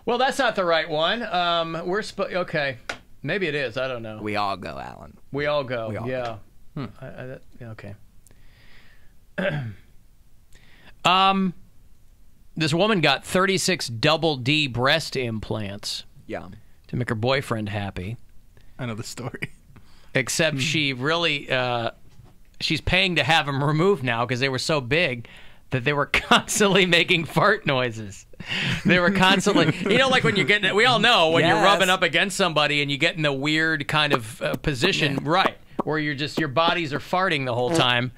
Well, that's not the right one. Okay. Maybe it is. I don't know. We all go, Alan. We all go. We all yeah. go. Okay. This woman got 36 double D breast implants. Yeah. To make her boyfriend happy. I know the story. Except she really, she's paying to have them removed now because they were so big that they were constantly making fart noises. They were constantly, like when you're getting, we all know when you're rubbing up against somebody and you get in the weird kind of position, right, where your bodies are farting the whole time.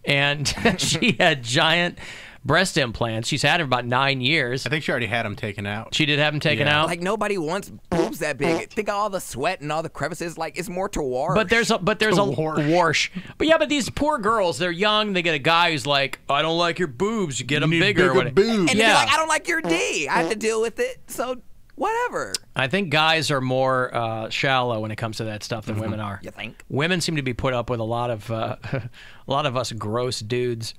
And she had giant breast implants. She's had them about 9 years. I think she already had them taken out. She did have them taken out? Like, nobody wants boobs that big. Think of all the sweat and all the crevices. Like, it's more to wash. But there's a wash. But yeah, but these poor girls, they're young. They get a guy who's like, I don't like your boobs. Get them bigger. Boobs. And they're like, I don't like your D. I have to deal with it. So whatever. I think guys are more shallow when it comes to that stuff than women are. You think? Women seem to be put up with a lot of us gross dudes.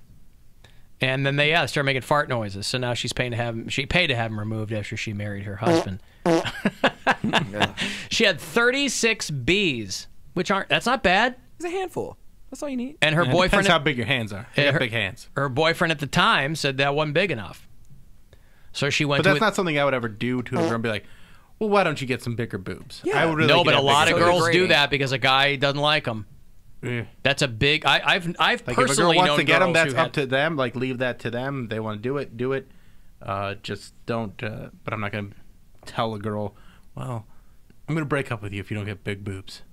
And then they start making fart noises. So now she paid to have them removed after she married her husband. She had 36 Bs, that's not bad. It's a handful. That's all you need. And her boyfriend, depends how big your hands are. You got big hands. Her boyfriend at the time said that wasn't big enough. So she went. But that's not something I would ever do to a girl and be like, well, why don't you get some bigger boobs? Yeah. I would really no, but a lot of girls degrading. do that because a guy doesn't like them. Yeah. That's a big. I've like personally if a girl wants known to get them, girls that's who up to them. Like leave that to them. They want to do it. Do it. Just don't. But I'm not going to tell a girl, well, I'm going to break up with you if you don't get big boobs.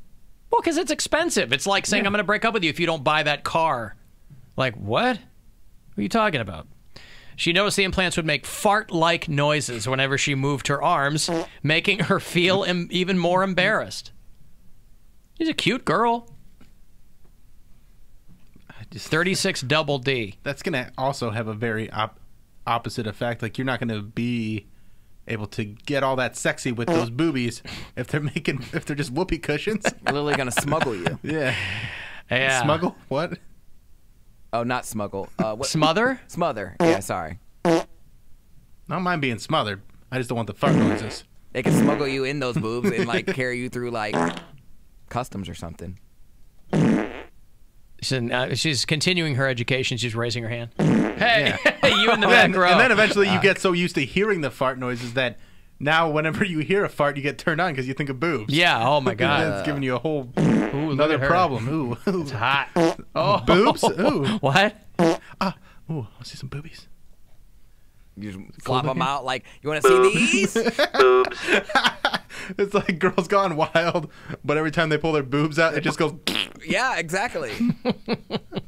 Well, because it's expensive. It's like saying I'm going to break up with you if you don't buy that car. Like what? What are you talking about? She noticed the implants would make fart-like noises whenever she moved her arms, making her feel even more embarrassed. She's a cute girl. 36 double D. That's going to also have a very opposite effect. Like you're not going to be able to get all that sexy with those boobies if they're just whoopee cushions. Literally going to smuggle you. Yeah. Smuggle? What? Oh, not smuggle. What? Smother? Smother. Yeah, sorry. I don't mind being smothered. I just don't want the fart noises. They can smuggle you in those boobs and like carry you through like customs or something. She's continuing her education. She's raising her hand. Hey, you in the back row. And then eventually you get so used to hearing the fart noises that now whenever you hear a fart, you get turned on because you think of boobs. Yeah. Oh my God. It's giving you a whole another problem. Ooh, it's hot. Oh, boobs. Ooh. What? Ooh, I'll see some boobies. You just flop them out like, you want to see these? Boobs. It's like Girls Gone Wild, but every time they pull their boobs out, it just goes. Yeah, exactly.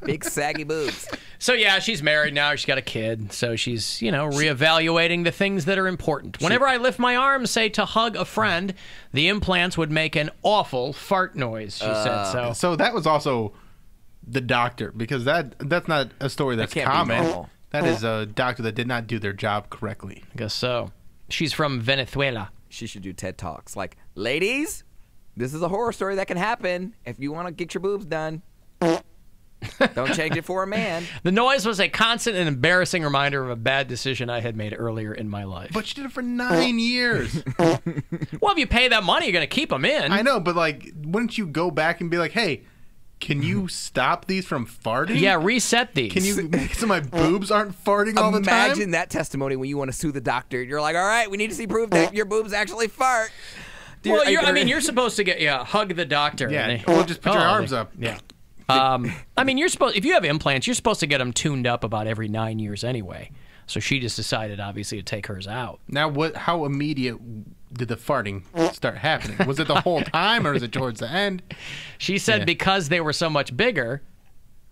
Big saggy boobs. So yeah, she's married now. She's got a kid. So she's, reevaluating the things that are important. Whenever I lift my arms, say to hug a friend, the implants would make an awful fart noise, she said. So that was also the doctor, because that's not a story that's common. That is a doctor that did not do their job correctly. I guess so. She's from Venezuela. She should do TED Talks. Like, ladies, this is a horror story that can happen if you want to get your boobs done. Don't change it for a man. The noise was a constant and embarrassing reminder of a bad decision I had made earlier in my life. But she did it for 9 years. Well, if you pay that money, you're going to keep them in. I know, but like, wouldn't you go back and be like, hey, can you stop these from farting? Yeah, reset these. Can you make so my boobs aren't farting all the time? Imagine that testimony when you want to sue the doctor. You're like, all right, we need to see proof that your boobs actually fart. Well, you're supposed to hug the doctor. Yeah, or just put your arms up. Yeah. You're supposed, if you have implants, you're supposed to get them tuned up about every 9 years anyway. So she just decided, obviously, to take hers out. Now, how immediate did the farting start happening? Was it the whole time, or was it towards the end? She said because they were so much bigger,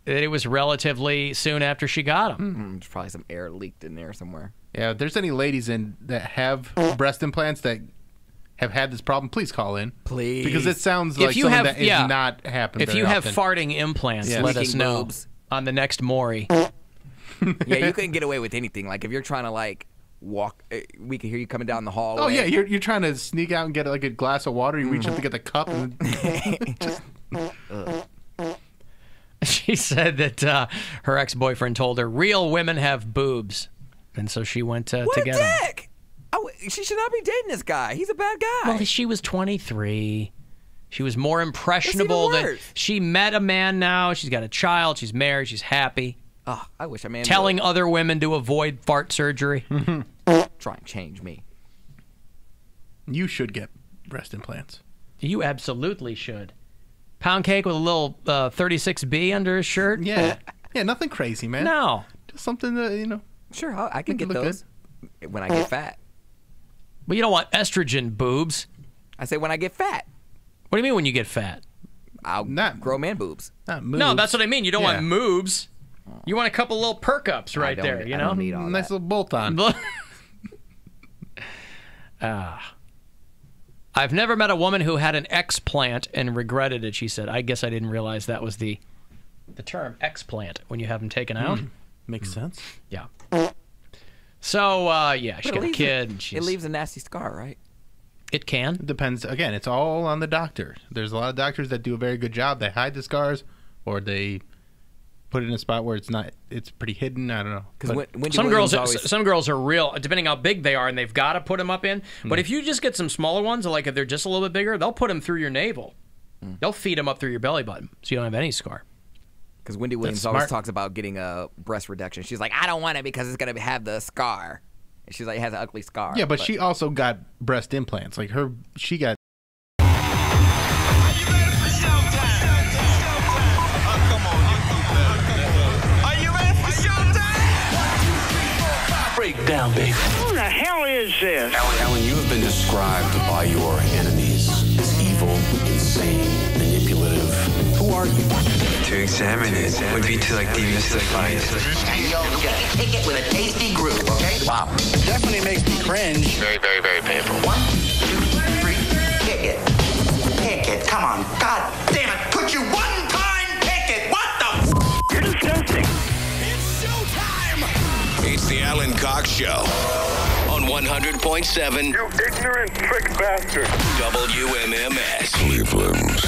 that it was relatively soon after she got them. There's probably some air leaked in there somewhere. Yeah, if there's any ladies that have breast implants that have had this problem, please call in. Please. Because it sounds like something that is not happening If you have farting implants, let us know on the next Maury. Yeah, you couldn't get away with anything. Like, if you're trying to, like, walk, we can hear you coming down the hallway. Oh, yeah, you're trying to sneak out and get, like, a glass of water. You reach up to get the cup. And She said that her ex-boyfriend told her, real women have boobs. And so she went to get them. What a dick! She should not be dating this guy. He's a bad guy. Well, she was 23. She was more impressionable That's even than worse. she met a man now. She's got a child. She's married. She's happy. Oh, I wish a man Telling other women to avoid fart surgery. try and change me. You should get breast implants. You absolutely should. Pound cake with a little 36B under his shirt? Yeah. Yeah, nothing crazy, man. No. Just something that, Sure, I can Make it get look those when I get fat. But you don't want estrogen boobs. I say when I get fat, What do you mean when you get fat? I'll Not- grow man boobs. not No, moves. that's what I mean. You don't want Yeah. moves. You want a couple little perk ups right there, you I know? don't need all Nice that. little bolt on. I've never met a woman who had an explant and regretted it, she said. I guess I didn't realize that was the term, explant, when you have them taken out. Makes sense. Yeah. So, yeah, she But got a kid. And she's, It leaves a nasty scar, right? It can. It depends. Again, it's all on the doctor. There's a lot of doctors that do a very good job. They hide the scars, or they put it in a spot where it's pretty hidden. I don't know. Because But Some girls are real, depending how big they are, and they've got to put them up in. But if you just get some smaller ones, like if they're just a little bit bigger, they'll put them through your navel. They'll feed them up through your belly button, so you don't have any scar. Because Wendy Williams That's always smart. talks about getting a breast reduction. She's like, I don't want it because it's going to have the scar. And she's like, it has an ugly scar. yeah, but she also got breast implants. Like she got. Breakdown, baby. Who the hell is this? Alan, you have been described by your enemies as evil, insane, manipulative. Who are you? To examine it would be to demystify it. And you'll get a ticket with a tasty groove, okay? Wow. Definitely makes me cringe. Very, very, very painful. 1, 2, 3, pick it. Pick it. Come on. God damn it. Put you one time. Pick it. What the You're disgusting. It's the Alan Cox Show on 100.7 You ignorant trick bastard. WMMS. Cleveland.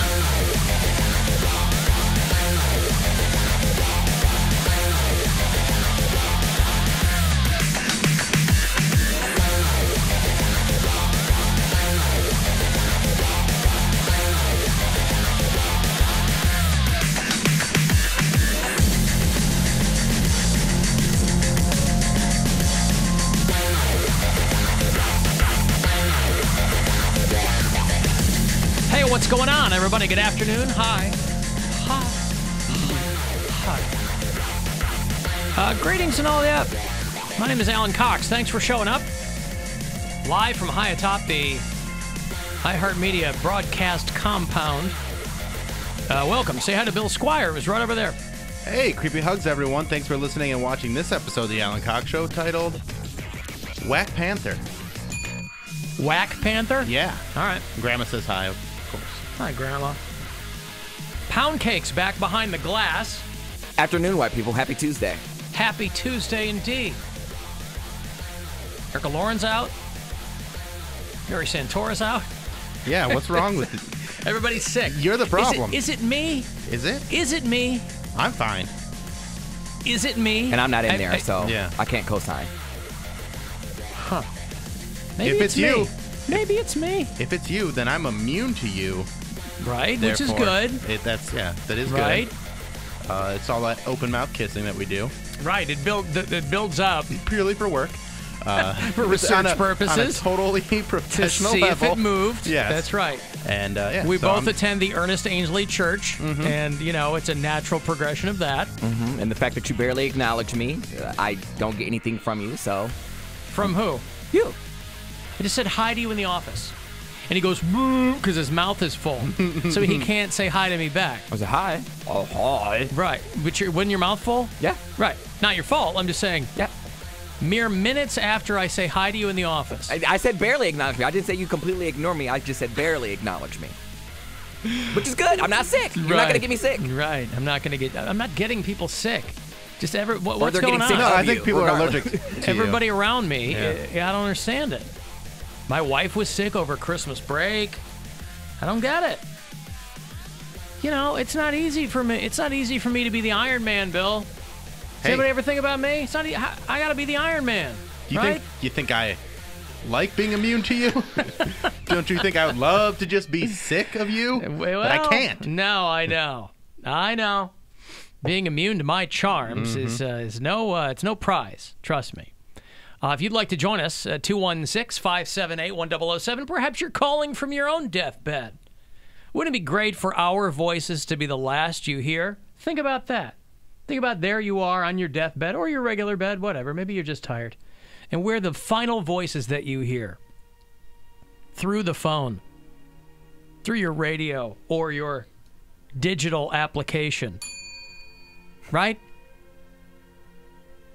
Hey, what's going on, everybody? Good afternoon. Hi. Greetings and all that. My name is Alan Cox. Thanks for showing up. Live from high atop the iHeartMedia broadcast compound. Welcome. Say hi to Bill Squire, who's right over there. Hey, creepy hugs, everyone. Thanks for listening and watching this episode of the Alan Cox Show titled Whack Panther. Whack Panther? Yeah. All right. Grandma says hi, of course. Hi, Grandma. Pound Cake's back behind the glass. Afternoon, white people. Happy Tuesday. Happy Tuesday indeed. Erica Lauren's out. Mary Santora's out. Yeah, what's wrong with it? Everybody's sick. You're the problem. Is it me? Is it? Is it me? I'm fine. Is it me? And I'm not in there, so yeah. I can't co-sign. Maybe If it's you. me. Maybe it's me. If it's you, then I'm immune to you. Right, which is Therefore, good. That is Right? good. It's all that open mouth kissing that we do, Right, it builds up purely for work. for research purposes. On a totally to professional see level. if it moved. Yes. That's right. And We so both I'm- attend the Ernest Angley Church, and, it's a natural progression of that. And the fact that you barely acknowledge me, I don't get anything from you, so. From who? You. I just said hi to you in the office. And he goes, because his mouth is full. So he can't say hi to me back. I was like, hi. Oh, hi. Right. But wasn't your mouth full? Yeah. Right. Not your fault. I'm just saying, Yeah. mere minutes after I say hi to you in the office. I said barely acknowledge me. I didn't say you completely ignore me. I just said barely acknowledge me. Which is good. I'm not sick. You're not going to get me sick. Right. I'm not getting people sick. Just what's they're going getting on? sick No, I of think you, people are regardless. allergic to Everybody around me, Yeah. I don't understand it. My wife was sick over Christmas break. I don't get it. It's not easy for me. It's not easy for me to be the Iron Man, Bill. Does Hey. anybody ever think about me? It's not. I got to be the Iron Man, you. right? You think I like being immune to you? Don't you think I would love to just be sick of you? Well, but I can't. No, I know. Being immune to my charms is no prize. Trust me. If you'd like to join us, 216-578-1007. Perhaps you're calling from your own deathbed. Wouldn't it be great for our voices to be the last you hear? Think about that. Think about there you are on your deathbed or your regular bed, whatever. Maybe you're just tired. And we're the final voices that you hear through the phone, through your radio or your digital application. Right?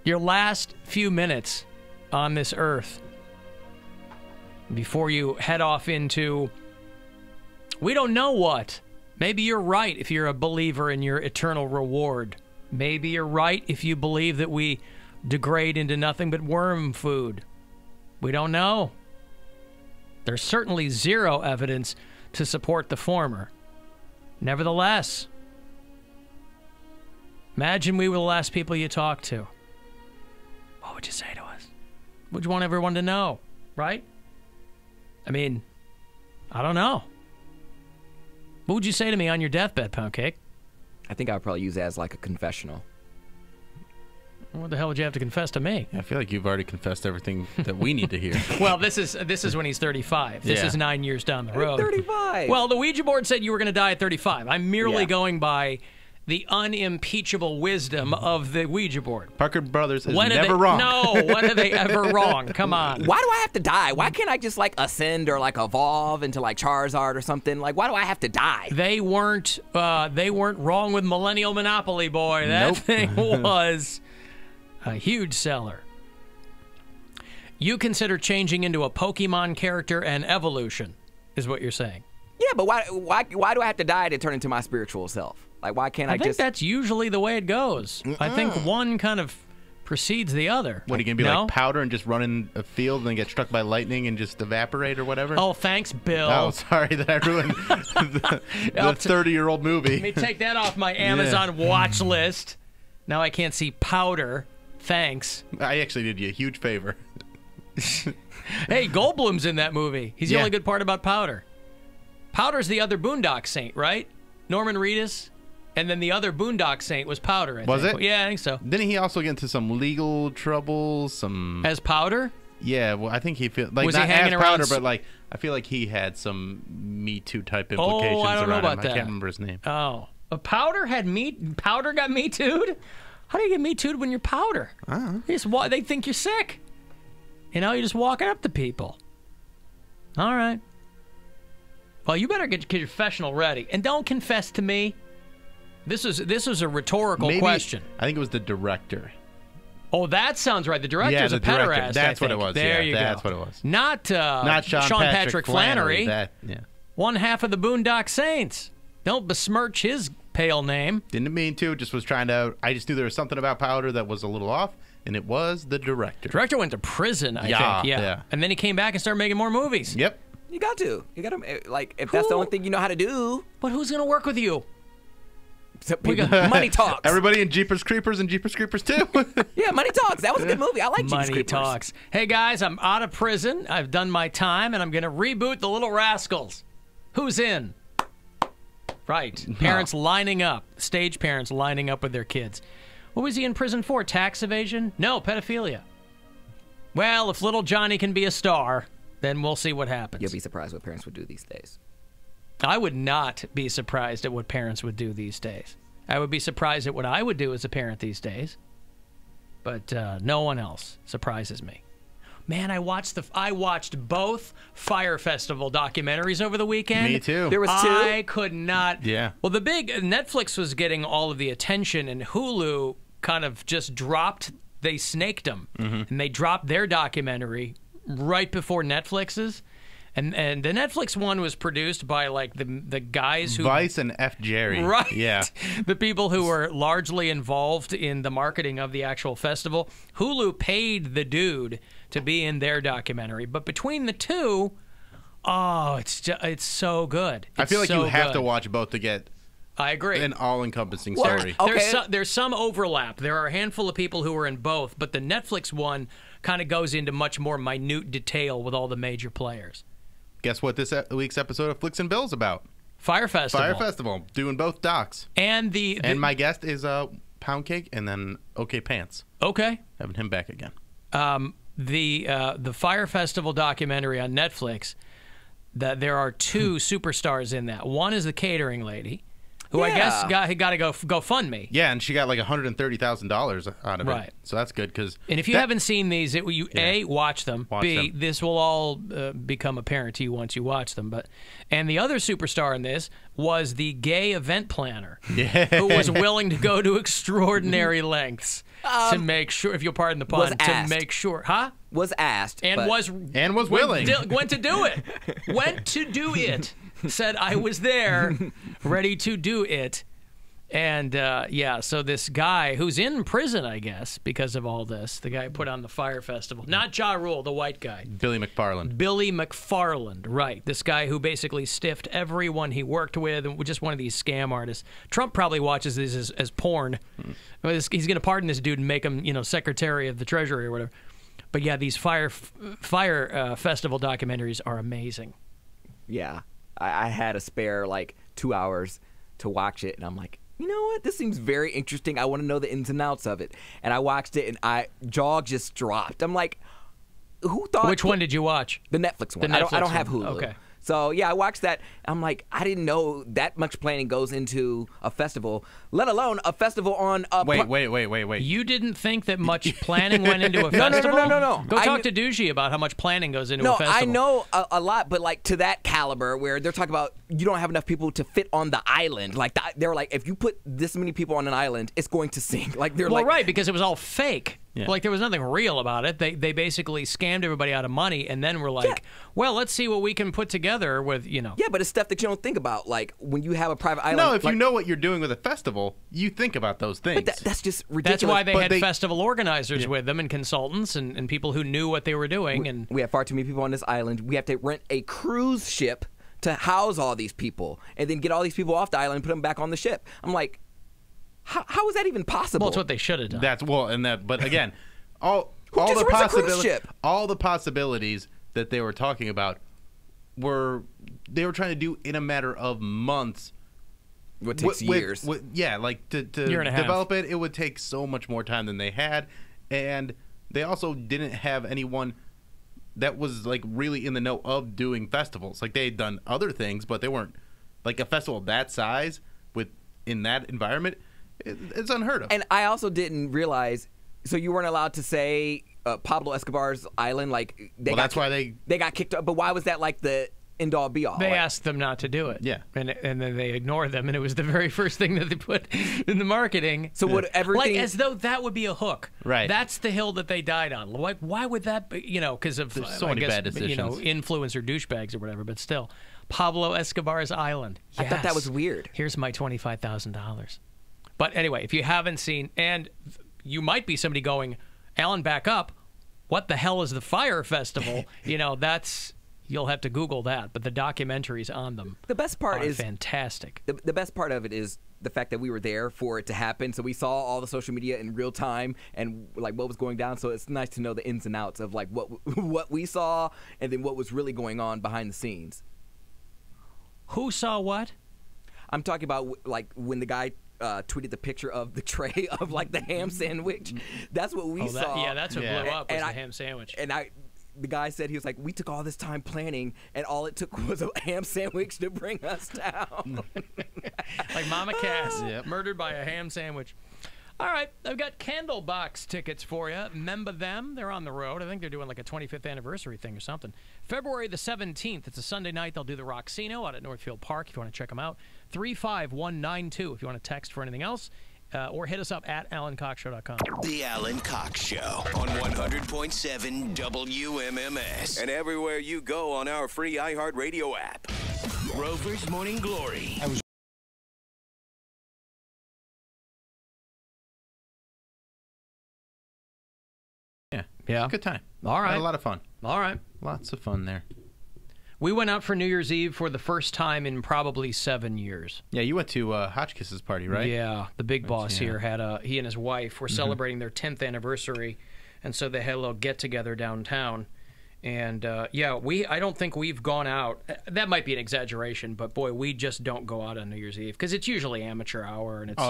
Your last few minutes on this earth before you head off into we don't know what. Maybe you're right if you're a believer in your eternal reward. Maybe you're right if you believe that we degrade into nothing but worm food. We don't know. There's certainly zero evidence to support the former. Nevertheless, imagine we were the last people you talked to. What would you say to us? Would you want everyone to know, right? I mean, I don't know. What would you say to me on your deathbed, Pound Cake? I think I would probably use it as like a confessional. What the hell would you have to confess to me? I feel like you've already confessed everything that we need to hear. Well, this is when he's 35. This is 9 years down the road. 35. Well, the Ouija board said you were going to die at 35. I'm merely going by the unimpeachable wisdom of the Ouija board. Parker Brothers is never wrong. No, when are they ever wrong? Come on. Why do I have to die? Why can't I just like ascend or like evolve into like Charizard or something? Like, why do I have to die? They weren't wrong with Millennial Monopoly, boy. That thing was a huge seller. You consider changing into a Pokemon character and evolution, is what you're saying. Yeah, but why do I have to die to turn into my spiritual self? Like, why can't I just... I think that's usually the way it goes. I think one kind of precedes the other. What, are you going to be like Powder and just run in a field and then get struck by lightning and just evaporate or whatever? Oh, thanks, Bill. Oh, sorry that I ruined the 30-year-old movie. Let me take that off my Amazon watch list. Now I can't see Powder. Thanks. I actually did you a huge favor. Hey, Goldblum's in that movie. He's the only good part about Powder. Powder's the other Boondock Saint, right? Norman Reedus? And then the other Boondock Saint was Powder, I think. Was it? Yeah, I think so. Didn't he also get into some legal trouble? As Powder? Yeah, well, I think he was he not hanging as around Powder, but like I feel like he had some Me Too type implications I don't know around about him. that. I can't remember his name. Oh, Powder got Me Too'd? How do you get Me Too'd when you're Powder? They think you're sick. You know, you're just walking up to people. All right. Well, you better get your confessional ready, and don't confess to me. This is a rhetorical question. I think it was the director. Oh, that sounds right. The director's a pederast. That's what it was. There you go. That's what it was. Not Sean Patrick Flannery. One half of the Boondock Saints. Don't besmirch his pale name. Didn't mean to. Just was trying to. I just knew there was something about Powder that was a little off, and it was the director. Director went to prison, I think. Yeah. And then he came back and started making more movies. Yep. You got to. You got to, like, if that's the only thing you know how to do. But who's going to work with you? Money Talks. Everybody in Jeepers Creepers and Jeepers Creepers 2. Yeah, Money Talks. That was a good movie. I like Jeepers Money Creepers. Talks. Hey, guys, I'm out of prison. I've done my time, and I'm going to reboot The Little Rascals. Who's in? Right. Parents lining up. Stage parents lining up with their kids. What was he in prison for? Tax evasion? No, pedophilia. Well, if little Johnny can be a star, then we'll see what happens. You'll be surprised what parents would do these days. I would not be surprised at what parents would do these days. I would be surprised at what I would do as a parent these days. But no one else surprises me. Man, I watched both Fire Festival documentaries over the weekend. Me too. There was two? I could not. Yeah. Well, the big Netflix was getting all of the attention, and Hulu kind of just dropped. They snaked them, and they dropped their documentary right before Netflix's. And the Netflix one was produced by like the guys who Vice and F. Jerry. Right. Yeah. The people who were largely involved in the marketing of the actual festival. Hulu paid the dude to be in their documentary, but between the two, it's so good. I feel like so you have good. to watch both to get I agree. an all-encompassing story. Okay. There's some overlap. There are a handful of people who are in both, but the Netflix one kind of goes into much more minute detail with all the major players. Guess what this week's episode of Flicks and Bill's about? Fire Festival. Fire Festival. Doing both docs. And and my guest is Pound Cake and then OK Pants. Okay. Having him back again. The Fire Festival documentary on Netflix, that there are two superstars in that. One is the catering lady, who I guess got to go fund me. Yeah, and she got like $130,000 out of it. Right. So that's good because. And if you haven't seen these, A, watch them. B, them. this will all become apparent to you once you watch them. And the other superstar in this was the gay event planner, who was willing to go to extraordinary lengths to make sure, if you'll pardon the pun, to make sure, Was asked and was willing. Went to do it. Went to do it. Said I was there, ready to do it. And, so this guy who's in prison, I guess, because of all this, the guy who put on the Fire Festival. Not Ja Rule, the white guy. Billy McFarland. Billy McFarland, right. This guy who basically stiffed everyone he worked with, and just one of these scam artists. Trump probably watches these as porn. He's going to pardon this dude and make him, Secretary of the Treasury or whatever. But, yeah, these Fire Festival documentaries are amazing. Yeah. I had a spare, 2 hours to watch it, and I'm like, you know what? This seems very interesting. I want to know the ins and outs of it. And I watched it, and jaw just dropped. I'm like, who thought... Which one did you watch? The Netflix one. The Netflix I don't have Hulu. Okay. So, yeah, I watched that. I'm like, I didn't know that much planning goes into a festival, let alone a festival on... Wait. You didn't think that much planning went into a festival? No. Go talk to Doogie about how much planning goes into a festival. I know a lot, but, to that caliber where they're talking about you don't have enough people to fit on the island. They're like, if you put this many people on an island, it's going to sink. Right, because it was all fake. Yeah. There was nothing real about it. They basically scammed everybody out of money, and then were like, well, let's see what we can put together with, Yeah, but it's stuff that you don't think about. When you have a private island. No, if you know what you're doing with a festival, you think about those things. But that's just ridiculous. That's why they had festival organizers with them and consultants and people who knew what they were doing. We have far too many people on this island. We have to rent a cruise ship to house all these people and then get all these people off the island and put them back on the ship. I'm like, how is that even possible? Well, it's what they should have done. But again, all the possibilities that they were talking about they were trying to do in a matter of months. What takes years. To year and a half. develop it would take so much more time than they had, and they also didn't have anyone that was really in the know of doing festivals. They had done other things, but they weren't a festival of that size in that environment. It's unheard of. And I also didn't realize. So you weren't allowed to say Pablo Escobar's island. That's why they got kicked up. But why was that the end all be all? They asked them not to do it. Yeah, and then they ignored them, and it was the very first thing that they put in the marketing. So would everything as though that would be a hook? Right. That's the hill that they died on. Why would that be? Because of so many bad decisions. Influencer douchebags or whatever. But still, Pablo Escobar's island. Yes. I thought that was weird. Here's my $25,000. But anyway, if you haven't seen, and you might be somebody going, Alan, back up. What the hell is the Fire Festival? You'll have to Google that. But the documentaries on them the best part is fantastic. The best part of it is the fact that we were there for it to happen. So we saw all the social media in real time and what was going down. So it's nice to know the ins and outs of what we saw and then what was really going on behind the scenes. Who saw what? I'm talking about when the guy tweeted the picture of the tray of the ham sandwich. That's what we saw. That's what blew up was the ham sandwich. And the guy said, he was like, we took all this time planning and all it took was a ham sandwich to bring us down. Like Mama Cass, murdered by a ham sandwich. All right, I've got Candlebox tickets for you. Remember them? They're on the road. I think they're doing a 25th anniversary thing or something. February the 17th. It's a Sunday night. They'll do the Roxino out at Northfield Park if you want to check them out. 35192 if you want to text for anything else. Or hit us up at AlanCoxShow.com. The Alan Cox Show on 100.7 WMMS. And everywhere you go on our free iHeartRadio app. Rover's Morning Glory. Yeah. Good time. All right. Had a lot of fun. All right. Lots of fun there. We went out for New Year's Eve for the first time in probably 7 years. Yeah, you went to Hotchkiss's party, right? Yeah, the big boss here he and his wife were celebrating their 10th anniversary and so they had a little get together downtown. And yeah, I don't think we've gone out. That might be an exaggeration, but boy, we just don't go out on New Year's Eve because it's usually amateur hour, and it's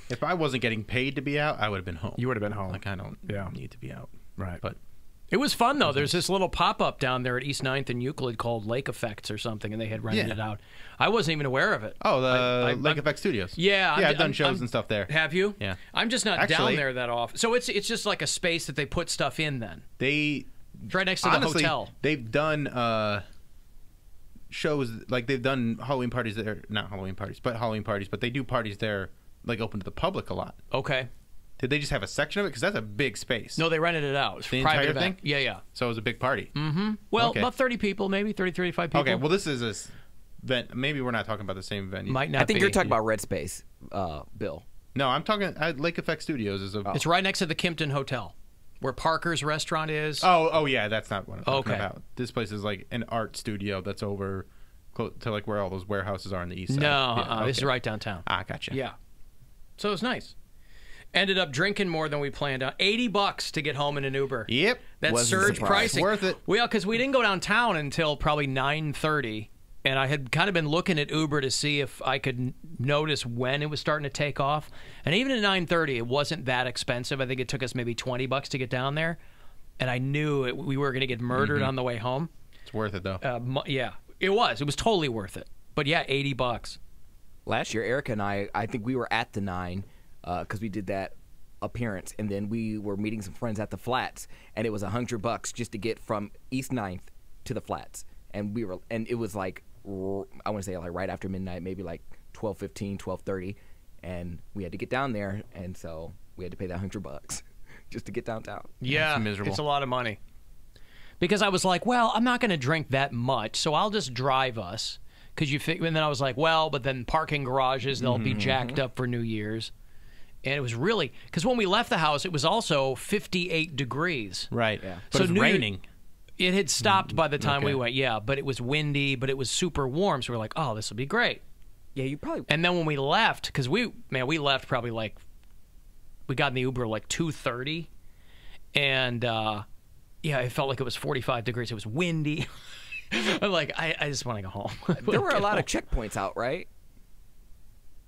If I wasn't getting paid to be out, I would have been home. You would have been home. Like I don't need to be out. Right. But it was fun though. There's this little pop-up down there at East 9th and Euclid called Lake Effects or something, and they had rented it out. I wasn't even aware of it. Oh, the Lake Effect Studios. Yeah, I've done shows and stuff there. Have you? Yeah. I'm just not down there that often. So it's just like a space that they put stuff in. Then it's right next to the hotel. They've done shows, like they've done Halloween parties there. Not Halloween parties, but they do parties there, like open to the public a lot. Okay. Did they just have a section of it? Because that's a big space. No, they rented it out. It was the private entire event. thing? Yeah. So it was a big party. Mm-hmm. Well, Okay. about 30 people, maybe 30, 35 people. Okay, well, this is a event. Maybe we're not talking about the same venue. Might not I think be. you're talking about Red Space, Bill. No, I'm talking Lake Effect Studios is a. It's right next to the Kimpton Hotel, where Parker's restaurant is. Oh yeah, that's not what I'm talking Okay. about. This place is like an art studio that's over close to like where all those warehouses are on the east side. No, Yeah, this is okay. right downtown. Ah, gotcha. Yeah. So it was nice. Ended up drinking more than we planned on. $80 to get home in an Uber. Yep. That Wasn't surge surprised. pricing. Worth it. Well, because we didn't go downtown until probably 9:30, and I had kind of been looking at Uber to see if I could notice when it was starting to take off. And even at 9:30, it wasn't that expensive. I think it took us maybe $20 to get down there, and I knew we were going to get murdered on the way home. It's worth it though. Yeah, it was. It was totally worth it. But yeah, $80. Last year, Erica and I think we were at the 9 because we did that appearance, and then we were meeting some friends at the Flats, and it was $100 just to get from East 9th to the Flats, and it was like I want to say like right after midnight, maybe like 12:15, 12:30, and we had to get down there, and so we had to pay that $100 just to get downtown. Yeah, That's miserable. it's a lot of money. Because I was like, well, I'm not going to drink that much, so I'll just drive us. And then I was like, well, but then parking garages, they'll be jacked up for New Year's. And it was really, because when we left the house, it was also 58 degrees. Right. Yeah. But it was raining. It had stopped by the time we okay. went, yeah, but it was windy, but it was super warm. So we're like, oh, this will be great. Yeah, you probably. And then when we left, because we left probably like, we got in the Uber like 2:30. And yeah, it felt like it was 45 degrees. It was windy. I'm like, I just want to go home. There were a lot of checkpoints out, right?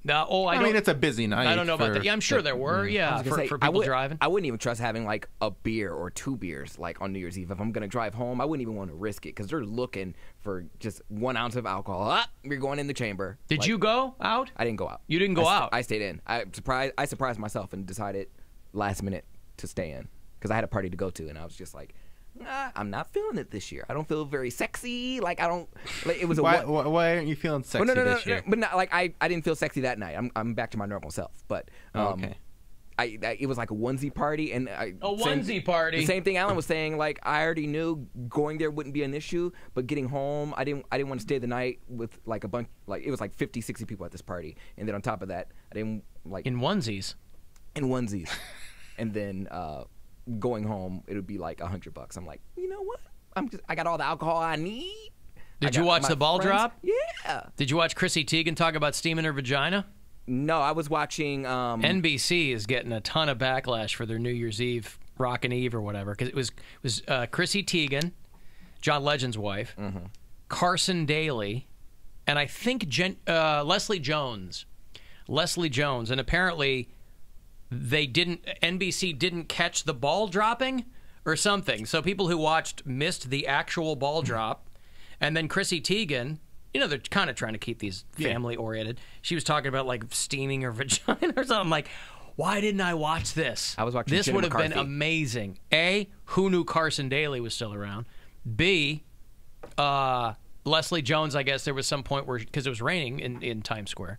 No, I mean, it's a busy night. I don't know about that. Yeah, I'm sure there were. Yeah, I was gonna say, for people driving. I wouldn't even trust having like a beer or 2 beers like on New Year's Eve. If I'm gonna drive home, I wouldn't even want to risk it because they're looking for just 1 ounce of alcohol. You're going in the chamber. Did you go out? I didn't go out. You didn't go out? I stayed in. I surprised myself and decided last minute to stay in because I had a party to go to, and I was just like, I'm not feeling it this year. I don't feel very sexy. Like I don't. Like, it was a why aren't you feeling sexy this year? But not, like I didn't feel sexy that night. I'm back to my normal self. But okay. It was like a onesie party, and onesie party. The same thing Alan was saying. Like I already knew going there wouldn't be an issue, but getting home, I didn't want to stay the night with like a bunch. Like it was like 50, 60 people at this party, and then on top of that, I didn't like in onesies. And then going home, it would be like $100. I'm like, you know what? I got all the alcohol I need. Did you watch the ball drop? Yeah. Did you watch Chrissy Teigen talk about steaming her vagina? No, I was watching. NBC is getting a ton of backlash for their New Year's Eve Rockin' Eve or whatever because it was Chrissy Teigen, John Legend's wife, Carson Daly, and I think Leslie Jones. And apparently NBC didn't catch the ball dropping or something. So people who watched missed the actual ball drop. And then Chrissy Teigen, you know, they're kind of trying to keep these family oriented. She was talking about like steaming her vagina or something. I'm like, why didn't I watch this? I was watching this. Jenna Would have been McCarthy. amazing. A, who knew Carson Daly was still around? B, Leslie Jones, I guess there was some point where, because it was raining in Times Square,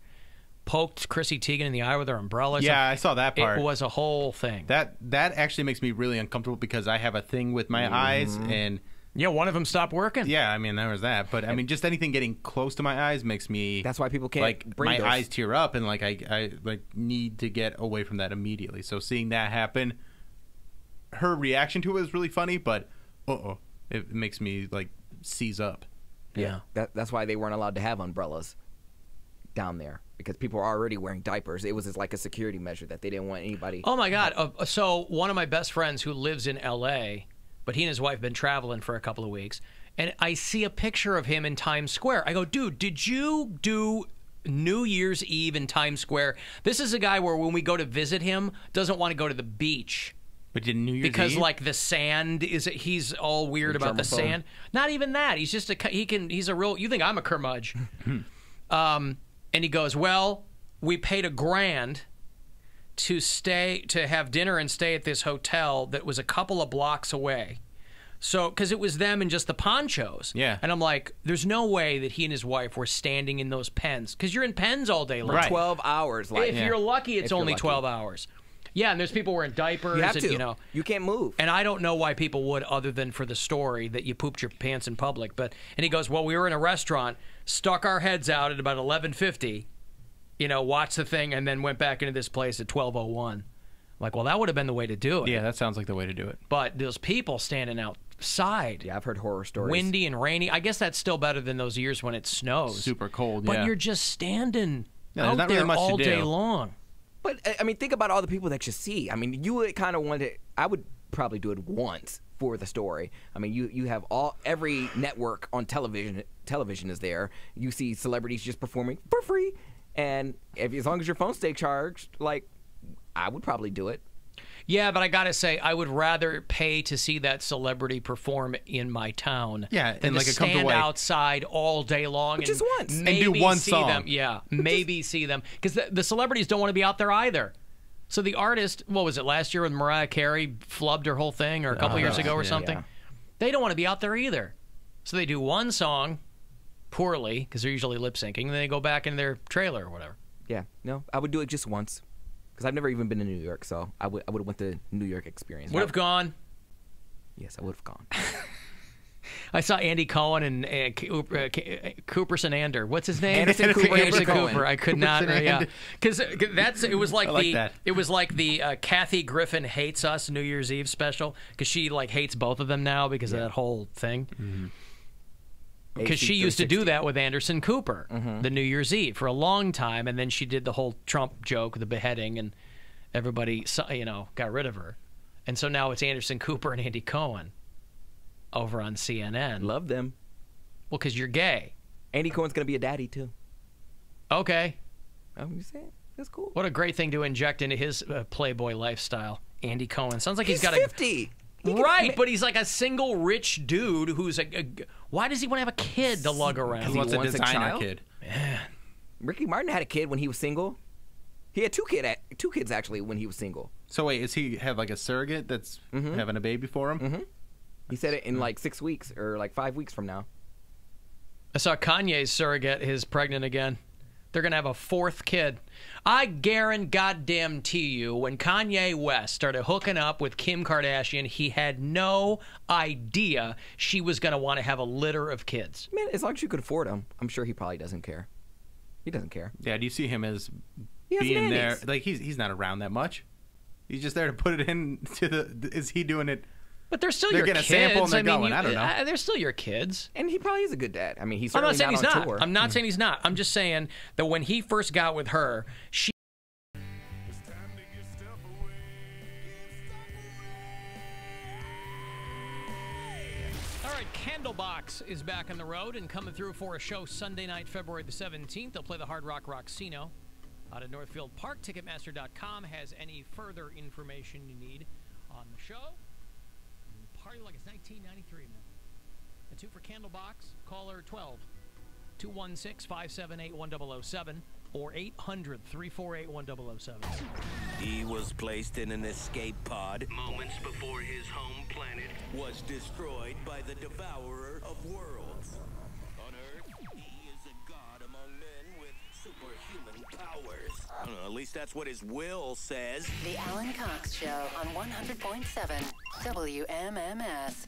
poked Chrissy Teigen in the eye with her umbrella. Yeah, I saw that part. It was a whole thing. That actually makes me really uncomfortable because I have a thing with my eyes, and yeah, one of them stopped working. yeah, I mean there was that. But I mean, just anything getting close to my eyes makes me. That's why people can't like bring my those. eyes tear up, and like I like need to get away from that immediately. So seeing that happen, her reaction to it was really funny, but it makes me like seize up. Yeah. That's why they weren't allowed to have umbrellas. down there because people were already wearing diapers. It was just like a security measure that they didn't want anybody. Oh, my God. So one of my best friends who lives in L.A., but he and his wife have been traveling for a couple of weeks, and I see a picture of him in Times Square. I go, dude, did you do New Year's Eve in Times Square? This is a guy where when we go to visit him, doesn't want to go to the beach. But did New Year's Because Eve? like the sand he's all weird about the sand. Not even that. He's just he's a real. You think I'm a curmudge? And he goes, well, we paid $1,000 to have dinner and stay at this hotel that was a couple of blocks away. So, because it was them and just the ponchos. Yeah. And I'm like, there's no way that he and his wife were standing in those pens. Because you're in pens all day long. Right. 12 hours. Like, If you're lucky, it's If you're only lucky. 12 hours. Yeah, and there's people wearing diapers. you have and, to. You know, You can't move. and I don't know why people would, other than for the story that you pooped your pants in public. And he goes, well, we were in a restaurant, stuck our heads out at about 11:50, watched the thing, and then went back into this place at 12:01. Like, well, that would have been the way to do it. Yeah, that sounds like the way to do it. But those people standing outside, Yeah, I've heard horror stories. windy and rainy. I guess that's still better than those years when it snows. Super cold, But yeah. you're just standing Yeah, there's out not there really much to all day do. long. But, I mean, think about all the people that you see. I mean, you would kind of want to... I would probably do it once for the story. I mean, you have every network on television is there. You see celebrities just performing for free. And as long as your phone stays charged, like, I would probably do it. Yeah, but I gotta say, I would rather pay to see that celebrity perform in my town. Yeah, than in like to a comfortable stand way. outside all day long But just once. And maybe do one see song. them. Yeah, maybe see them because the celebrities don't want to be out there either. So the artist, what was it last year when Mariah Carey flubbed her whole thing, or a couple years ago or something? yeah. They don't want to be out there either. So they do one song poorly because they're usually lip syncing, and then they go back in their trailer or whatever. Yeah, no, I would do it just once. Because I've never even been to New York, so I would have went the New York experience. Would have gone. Yes, I would have gone. I saw Andy Cohen and Cooper Sanander. What's his name? Anderson Cooper. Anderson Cohen. Cooper. I could not. Yeah, because it was like I like that. it was like the Kathy Griffin Hates Us New Year's Eve special because she like hates both of them now because of that whole thing. Because she used to do that with Anderson Cooper, the New Year's Eve for a long time, and then she did the whole Trump joke, the beheading, and everybody got rid of her, and so now it's Anderson Cooper and Andy Cohen over on CNN. Love them. Well, because you're gay. Andy Cohen's going to be a daddy, too. Okay. I'm just saying. That's cool. What a great thing to inject into his Playboy lifestyle. Andy Cohen. Sounds like he's got 50. Right, but he's like a single rich dude who's why does he want to have a kid to lug around? He wants a wants a designer child? kid. Ricky Martin had a kid when he was single. He had two kids, actually, when he was single. So wait, is he have like a surrogate that's having a baby for him? He said it in like 6 weeks or like 5 weeks from now. I saw Kanye's surrogate is pregnant again. They're going to have a fourth kid. I guarantee you, when Kanye West started hooking up with Kim Kardashian, he had no idea she was going to want to have a litter of kids. Man, as long as you could afford him, I'm sure he probably doesn't care. He doesn't care. Yeah, do you see him as He has being nannies. there? Like he's not around that much. He's just there to put it in to the. Is he doing it? But they're still They're your getting kids. a sample and they're I mean, going. I don't know. They're still your kids. And he probably is a good dad. I mean, he's I'm certainly not saying he's on not. tour. I'm not saying he's not. I'm just saying that when he first got with her, she. All right, Candlebox is back on the road and coming through for a show Sunday night, February the 17th. They'll play the Hard Rock Rocksino out at Northfield Park. Ticketmaster.com has any further information you need on the show. Party like it's 1993, man. A 2 for Candlebox. Caller 12-216-578-1007 or 800-348-1007. He was placed in an escape pod moments before his home planet was destroyed by the devourer of worlds. On Earth, he is a god among men with superhuman powers. I don't know, at least that's what his will says. The Alan Cox Show on 100.7 WMMS.